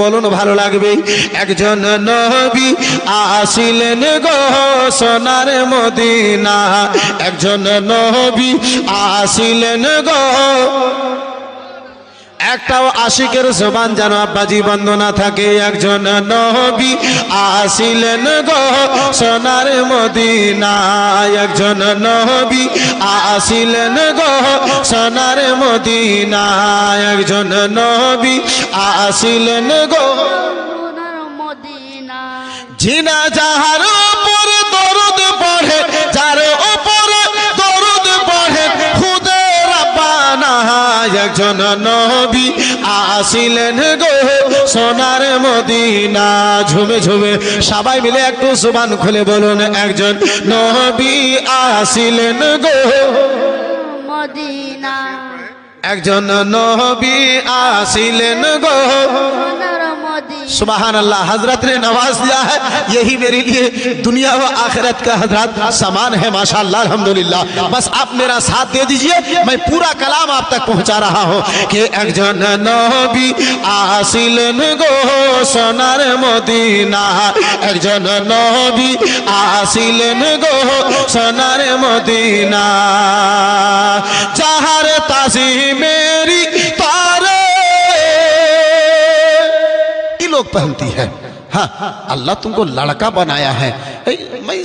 বলুন ভালো লাগবে। একজন নবী আসিলেন গো সোনার মদিনা, একজন নবী আসিলেন গো। একটাও আশিকের জবান যেন আব্বাজি বন্ধ না থাকে। একজন নবী আসিলেন গো সোনার মদিনা, একজন নবী আসিলেন গো সোনার মদিনা, একজন নবী আসিলেন গো সোনার মদিনা। জিনা যাহার উপর দরুদ পড়ে, যার উপর দরুদ পড়ে খুদে রাব্বানা, একজন নবী আসিলেন গো সোনার মদিনা। ঝুমে ঝুমে সবাই মিলে একটু জবান খুলে বলুন, একজন নবী আসিলেন গো মদিনা, একজন নবী আসিলেন গো। সোনার मदीना। सुबहान अल्लाह। हजरत ने नवाज दिया है, यही मेरे लिए दुनिया व आखिरत का हजरत सामान है माशाअल्लाह अल्हम्दुलिल्लाह। बस आप मेरा साथ दे दीजिए, मैं पूरा कलाम आप तक पहुंचा रहा हूं कि একজন নবী আসিলেন গো সোনার মদিনা, একজন নবী আসিলেন গো সোনার মদিনা। যাহার তাজিমেরি তারে लोग पहनती है। हाँ, अल्लाह तुमको लड़का बनाया है। मैं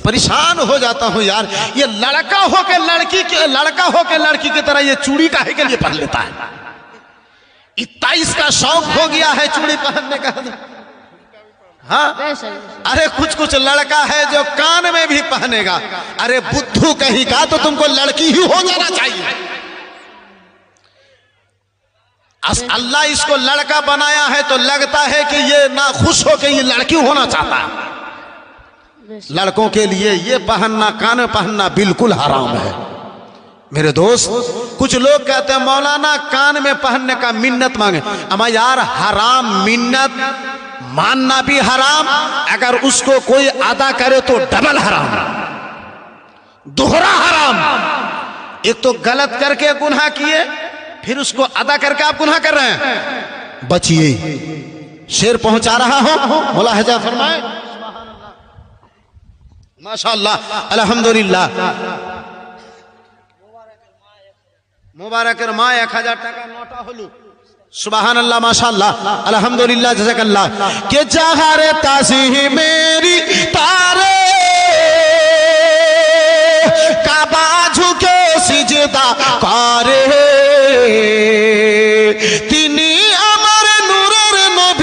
परेशान हो जाता हूँ यार, ये लड़का हो के लड़की के, लड़का हो के लड़की की तरह ये चूड़ी काहे के लिए पहन लेता है? इतना इसका शौक हो गया है चूड़ी पहनने का। हाँ, अरे कुछ कुछ लड़का है जो कान में भी पहनेगा। अरे बुद्धू कहीं का, तो तुमको लड़की ही हो जाना चाहिए। अल्लाह इसको लड़का बनाया है तो लगता है कि ये ना खुश हो के ये लड़की होना चाहता है। लड़कों के लिए ये पहनना, कान में पहनना बिल्कुल हराम है मेरे दोस्त। कुछ लोग कहते हैं मौलाना कान में पहनने का मिन्नत मांगे। अमा यार हराम, मिन्नत मानना भी हराम, अगर उसको कोई अदा करे तो डबल हराम, दोहरा हराम। एक तो गलत करके गुनाह किए, फिर उसको अदा करके आप गुनाह कर रहे हैं। बचिए, शेर पहुंचा रहा हूं, मुलाहजा फरमाए। माशाअल्लाह अल्हम्दुलिल्लाह। मुबारकर मा 1000 টাকা নোটা হলো। सुबहान अल्लाह माशाअल्लाह अल्हम्दुलिल्लाह जज़ाकल्लाह। के जहारे ताज़ी मेरी तारे काबा झुके सिजदा करे, তিনি